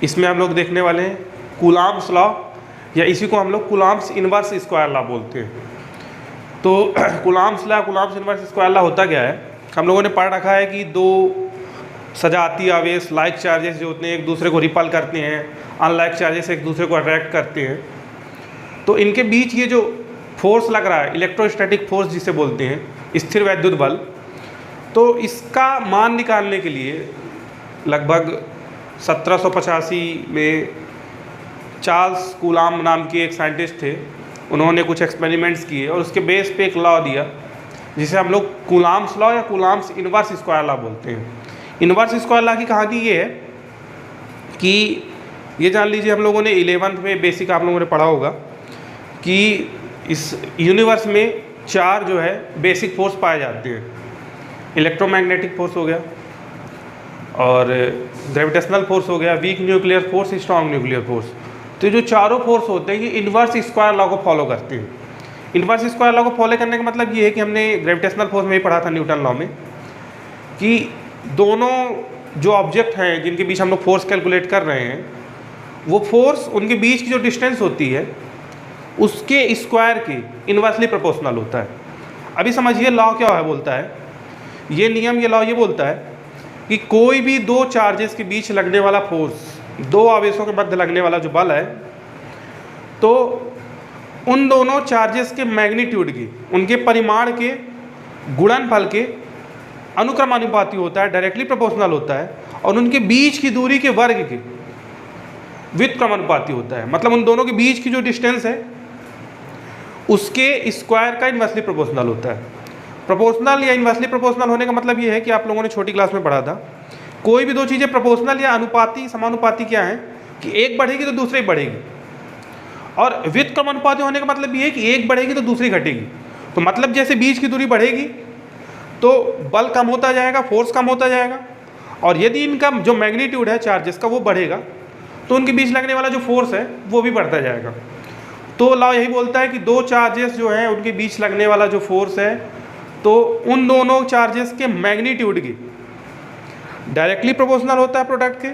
इसमें हम लोग देखने वाले हैं कूलॉम्स लॉ, या इसी को हम लोग कूलॉम्स इनवर्स स्क्वायर लॉ बोलते हैं। तो Coulomb's law, Coulomb's inverse square law होता क्या है, हम लोगों ने पढ़ रखा है कि दो सजाती आवेश लाइक चार्जेस जो होते हैं एक दूसरे को रिपल करते हैं, अनलाइक चार्जेस एक दूसरे को अट्रैक्ट करते हैं। तो इनके बीच ये जो फोर्स लग रहा है, इलेक्ट्रोस्टैटिक फोर्स जिसे बोलते हैं, स्थिर वैद्युत बल, तो इसका मान निकालने के लिए लगभग 1785 में चार्ल्स कूलॉम नाम के एक साइंटिस्ट थे, उन्होंने कुछ एक्सपेरिमेंट्स किए और उसके बेस पे एक लॉ दिया जिसे हम लोग कूलॉम्स लॉ या कूलॉम्स इनवर्स स्क्वायर लॉ बोलते हैं। इनवर्स स्क्वायर लॉ की कहानी ये है कि ये जान लीजिए, हम लोगों ने 11th में बेसिक आप लोगों ने पढ़ा होगा कि इस यूनिवर्स में 4 जो है बेसिक फोर्स पाए जाते हैं। इलेक्ट्रोमैग्नेटिक फोर्स हो गया, और ग्रेविटेशनल फोर्स हो गया, weak nuclear force, strong nuclear force. तो ये जो चारों फोर्स होते हैं ये इन्वर्स स्क्वायर लॉ को फॉलो करते हैं। इन्वर्स स्क्वायर लॉ को फॉलो करने का मतलब ये है कि हमने ग्रेविटेशनल फोर्स में ही पढ़ा था न्यूटन लॉ में, कि दोनों जो ऑब्जेक्ट हैं जिनके बीच हम लोग फोर्स कैलकुलेट कर रहे हैं, वो फोर्स उनके बीच की जो डिस्टेंस होती है उसके स्क्वायर के इन्वर्सली प्रोपोर्शनल होता है। अभी समझिए लॉ क्या है, बोलता है ये नियम, ये लॉ ये बोलता है कि कोई भी दो चार्जेस के बीच लगने वाला फोर्स, दो आवेशों के मध्य लगने वाला जो बल है, तो उन दोनों चार्जेस के मैग्नीट्यूड की, उनके परिमाण के गुणनफल के अनुक्रमानुपाती होता है, डायरेक्टली प्रोपोर्शनल होता है, और उनके बीच की दूरी के वर्ग के व्युत्क्रमानुपाती होता है। मतलब उन दोनों के बीच की जो डिस्टेंस है उसके स्क्वायर का इन्वर्सली प्रोपोर्शनल होता है। प्रोपोर्शनल या इन्वर्सली प्रोपोर्शनल होने का मतलब ये है कि आप लोगों ने छोटी क्लास में पढ़ा था, कोई भी दो चीज़ें प्रोपोर्शनल या अनुपाती, समानुपाती क्या है कि एक बढ़ेगी तो दूसरी बढ़ेगी, और व्युत्क्रमानुपाती होने का मतलब ये है कि एक बढ़ेगी तो दूसरी घटेगी। तो मतलब जैसे बीच की दूरी बढ़ेगी तो बल कम होता जाएगा, फोर्स कम होता जाएगा, और यदि इनका जो मैग्नीट्यूड है चार्जेस का वो बढ़ेगा तो उनके बीच लगने वाला जो फोर्स है वो भी बढ़ता जाएगा। तो लॉ यही बोलता है कि दो चार्जेस जो हैं उनके बीच लगने वाला जो फोर्स है, तो उन दोनों चार्जेस के मैग्नीट्यूड की डायरेक्टली प्रोपोर्शनल होता है प्रोडक्ट के,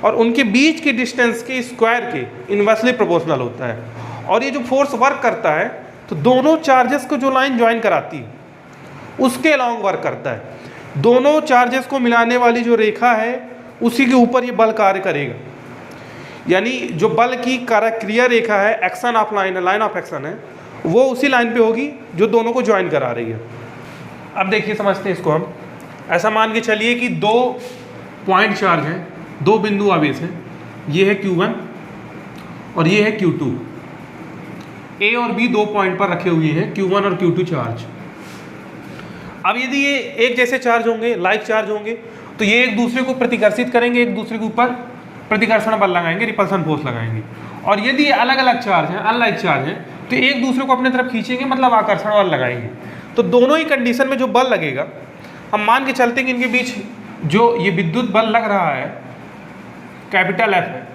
और उनके बीच की डिस्टेंस के स्क्वायर के इन्वर्सली प्रोपोर्शनल होता है। और ये जो फोर्स वर्क करता है तो दोनों चार्जेस को जो लाइन ज्वाइन कराती है उसके अलोंग वर्क करता है। दोनों चार्जेस को मिलाने वाली जो रेखा है उसी के ऊपर ये बल कार्य करेगा। यानी जो बल की क्रिया रेखा है, action of line, line of action है, वो उसी लाइन पे होगी जो दोनों को ज्वाइन करा रही है। अब देखिए समझते हैं इसको हम। ऐसा मान के चलिए कि दो पॉइंट चार्ज हैं, दो बिंदु आवेश हैं, ये है Q1 और ये है Q2। A और B दो पॉइंट पर रखे हुए हैं, Q1 और Q2 चार्ज। अब यदि ये एक जैसे चार्ज होंगे, लाइक चार्ज होंगे, तो ये एक दूसरे को प्रतिकर्षित करेंगे, एक दूसरे के ऊपर प्रतिकर्षण बल लगाएंगे, रिपल्सन फोर्स लगाएंगे। और यदि ये अलग अलग चार्ज हैं, अनलाइक चार्ज हैं, तो एक दूसरे को अपने तरफ खींचेंगे, मतलब आकर्षण बल लगाएंगे। तो दोनों ही कंडीशन में जो बल लगेगा, हम मान के चलते हैं कि इनके बीच जो ये विद्युत बल लग रहा है कैपिटल F है।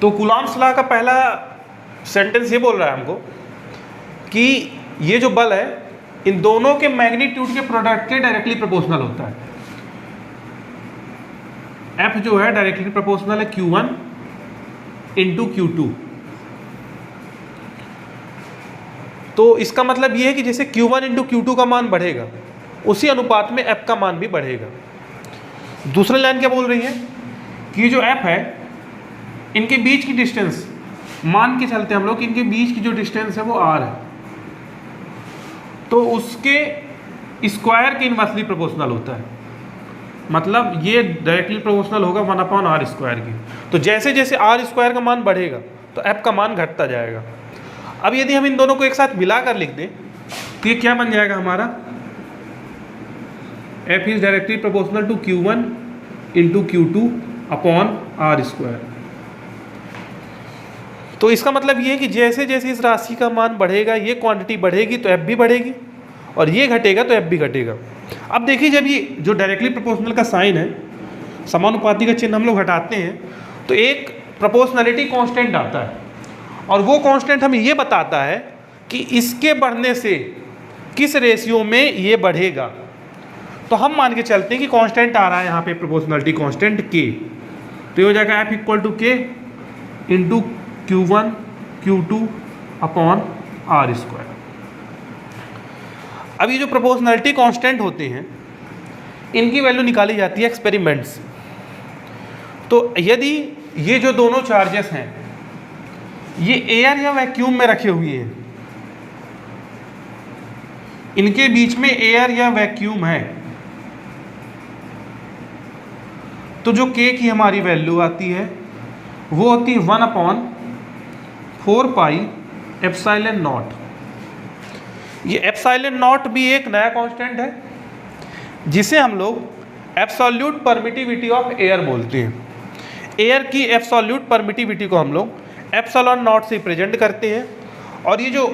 तो कूलॉम्स लॉ का पहला सेंटेंस ये बोल रहा है हमको कि ये जो बल है इन दोनों के मैग्नीट्यूड के प्रोडक्ट के डायरेक्टली प्रोपोर्शनल होता है। F जो है डायरेक्टली प्रोपोर्शनल है Q1 इंटू Q2। तो इसका मतलब ये है कि जैसे Q1 इंटू Q2 का मान बढ़ेगा उसी अनुपात में F का मान भी बढ़ेगा। दूसरी लाइन क्या बोल रही है कि जो F है इनके बीच की डिस्टेंस, मान के चलते हम लोग इनके बीच की जो डिस्टेंस है वो R है, तो उसके स्क्वायर के इन्वर्सली प्रोपोर्शनल होता है। मतलब ये डायरेक्टली प्रोपोर्शनल होगा 1/r स्क्वायर की। तो जैसे जैसे r स्क्वायर का मान बढ़ेगा तो F का मान घटता जाएगा। अब यदि हम इन दोनों को एक साथ मिलाकर लिख दें तो ये क्या बन जाएगा हमारा, F is directly proportional to Q1 into Q2 upon r square. तो इसका मतलब ये है कि जैसे जैसे इस राशि का मान बढ़ेगा, ये क्वांटिटी बढ़ेगी तो F भी बढ़ेगी, और ये घटेगा तो F भी घटेगा। अब देखिए जब ये जो डायरेक्टली प्रोपोर्शनल का साइन है, समानुपाती का चिन्ह हम लोग हटाते हैं तो एक प्रोपोर्शनलिटी कांस्टेंट आता है, और वो कांस्टेंट हमें ये बताता है कि इसके बढ़ने से किस रेशियो में ये बढ़ेगा। तो हम मान के चलते हैं कि कांस्टेंट आ रहा है यहाँ पे प्रोपोर्शनलिटी कांस्टेंट के, तो ये हो जाएगा F इक्वल टू के into Q1 Q2 upon R square. अब ये जो प्रोपोर्शनलिटी कांस्टेंट होते हैं इनकी वैल्यू निकाली जाती है एक्सपेरिमेंट से। तो यदि ये जो दोनों चार्जेस हैं ये एयर या वैक्यूम में रखे हुए हैं, इनके बीच में एयर या वैक्यूम है, तो जो के की हमारी वैल्यू आती है वो होती है 1/4 पाई एप्सिलॉन नॉट। ये एप्सिलॉन नॉट भी एक नया कांस्टेंट है जिसे हम लोग एब्सोल्यूट परमिटिविटी ऑफ एयर बोलते हैं। एयर की एब्सोल्यूट परमिटिविटी को हम लोग एप्सिलॉन नॉट से प्रेजेंट करते हैं, और ये जो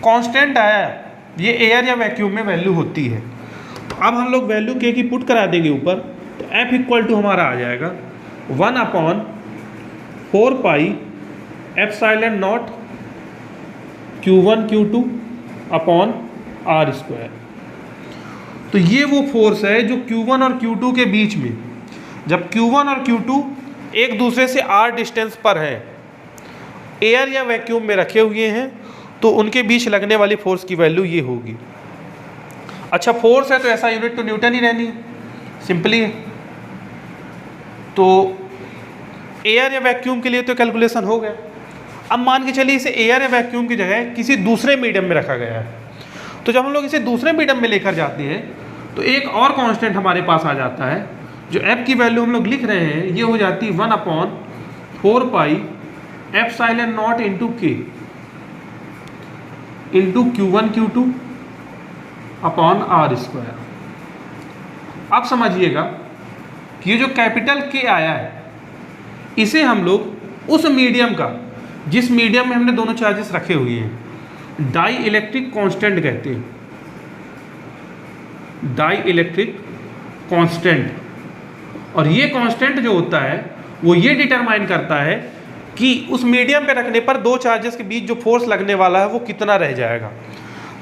कांस्टेंट आया है ये एयर या वैक्यूम में वैल्यू होती है। तो अब हम लोग वैल्यू के की पुट करा देंगे ऊपर, तो F इक्वल टू हमारा आ जाएगा 1/4 pi epsilon not Q1 Q2 upon R square. तो ये वो फोर्स है जो Q1 और Q2 के बीच में, जब Q1 और Q2 एक दूसरे से R डिस्टेंस पर है, एयर या वैक्यूम में रखे हुए हैं, तो उनके बीच लगने वाली फोर्स की वैल्यू ये होगी। अच्छा, फोर्स है तो ऐसा यूनिट तो न्यूटन ही रहनी है, सिंपली है। तो एयर या वैक्यूम के लिए तो कैलकुलेशन हो गया। अब मान के चलिए इसे एयर या वैक्यूम की जगह किसी दूसरे मीडियम में रखा गया है, तो जब हम लोग इसे दूसरे मीडियम में लेकर जाते हैं तो एक और कांस्टेंट हमारे पास आ जाता है। जो F की वैल्यू हम लोग लिख रहे हैं ये हो जाती है 1/4 पाई एप्सिलॉन नॉट इंटू के into Q1 Q2 upon R square. अब समझिएगा कि ये जो कैपिटल के आया है इसे हम लोग उस मीडियम का, जिस मीडियम में हमने दोनों चार्जेस रखे हुए हैं, डाई इलेक्ट्रिक कांस्टेंट कहते हैं। डाई इलेक्ट्रिक कांस्टेंट, और ये कांस्टेंट जो होता है वो ये डिटरमाइन करता है कि उस मीडियम पे रखने पर दो चार्जेस के बीच जो फोर्स लगने वाला है वो कितना रह जाएगा।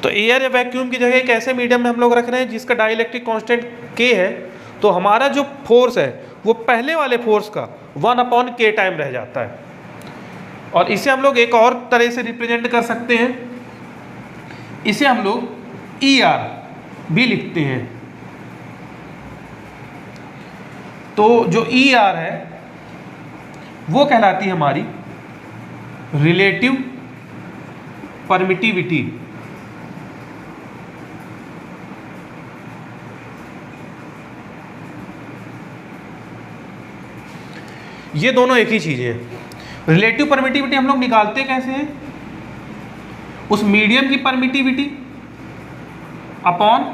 तो एयर या वैक्यूम की जगह एक ऐसे मीडियम में हम लोग रख रहे हैं जिसका डाई इलेक्ट्रिक कांस्टेंट के है, तो हमारा जो फोर्स है वो पहले वाले फोर्स का 1/k टाइम रह जाता है। और इसे हम लोग एक और तरह से रिप्रेजेंट कर सकते हैं, इसे हम लोग ER भी लिखते हैं। तो जो ER है वो कहलाती है हमारी रिलेटिव परमिटिविटी। ये दोनों एक ही चीज़ है। रिलेटिव परमिटिविटी हम लोग निकालते कैसे हैं? उस मीडियम की परमिटिविटी अपॉन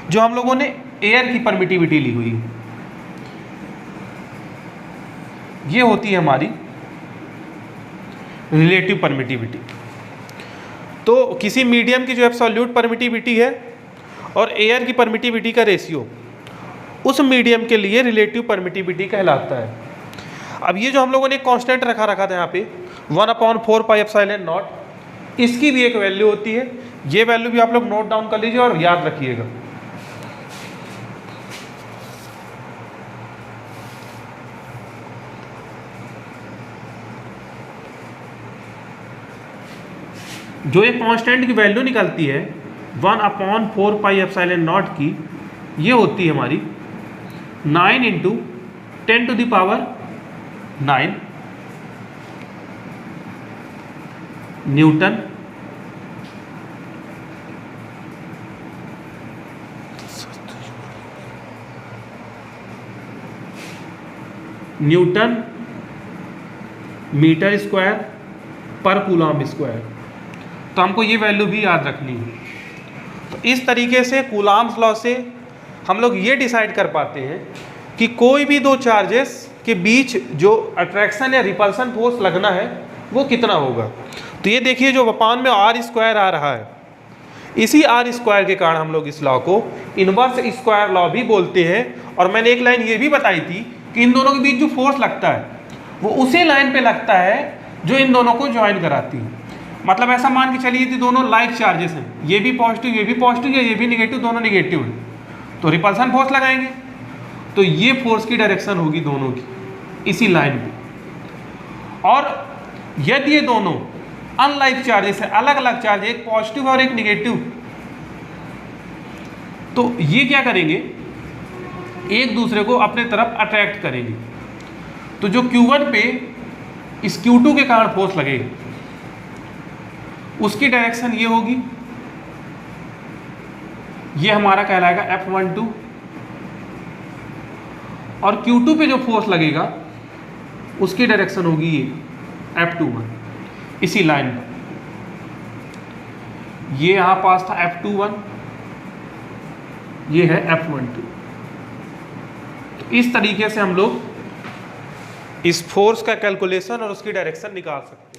जो हम लोगों ने एयर की परमिटिविटी ली हुई, ये होती है हमारी रिलेटिव परमिटिविटी। तो किसी मीडियम की जो एब्सोल्यूट परमिटिविटी है और एयर की परमिटिविटी का रेशियो उस मीडियम के लिए रिलेटिव परमिटिविटी कहलाता है। अब ये जो हम लोगों ने कांस्टेंट रखा था यहाँ पे 1/4 पाई एप्सिलॉन नॉट, इसकी भी एक वैल्यू होती है। ये वैल्यू भी आप लोग नोट डाउन कर लीजिए और याद रखिएगा। जो एक कांस्टेंट की वैल्यू निकलती है 1/4 पाई एप्सिलॉन नॉट की, ये होती है हमारी 9 × 10⁹ न्यूटन मीटर स्क्वायर पर कूलम्ब स्क्वायर। तो हमको ये वैल्यू भी याद रखनी है। तो इस तरीके से कूलम्ब्स लॉ से हम लोग ये डिसाइड कर पाते हैं कि कोई भी दो चार्जेस के बीच जो अट्रैक्शन या रिपल्सन फोर्स लगना है वो कितना होगा। तो ये देखिए जो अपान में R स्क्वायर आ रहा है, इसी R स्क्वायर के कारण हम लोग इस लॉ को इनवर्स स्क्वायर लॉ भी बोलते हैं। और मैंने एक लाइन ये भी बताई थी कि इन दोनों के बीच जो फोर्स लगता है वो उसी लाइन पे लगता है जो इन दोनों को ज्वाइन कराती है। मतलब ऐसा मान के चलिए कि दोनों लाइक चार्जेस हैं, ये भी पॉजिटिव ये भी पॉजिटिव या ये भी निगेटिव, दोनों निगेटिव हैं, तो रिपल्सन फोर्स लगाएंगे, तो ये फोर्स की डायरेक्शन होगी दोनों की इसी लाइन पे। और यदि ये दोनों अनलाइक चार्जेस है, अलग अलग चार्ज, एक पॉजिटिव और एक निगेटिव, तो ये क्या करेंगे, एक दूसरे को अपने तरफ अट्रैक्ट करेंगे। तो जो Q1 पे इस Q2 के कारण फोर्स लगेगा, उसकी डायरेक्शन ये होगी, ये हमारा कहलाएगा F12, और Q2 पे जो फोर्स लगेगा उसकी डायरेक्शन होगी ये F21, इसी लाइन पर। ये यहां पास था F21, ये है F12। तो इस तरीके से हम लोग इस फोर्स का कैलकुलेशन और उसकी डायरेक्शन निकाल सकते हैं।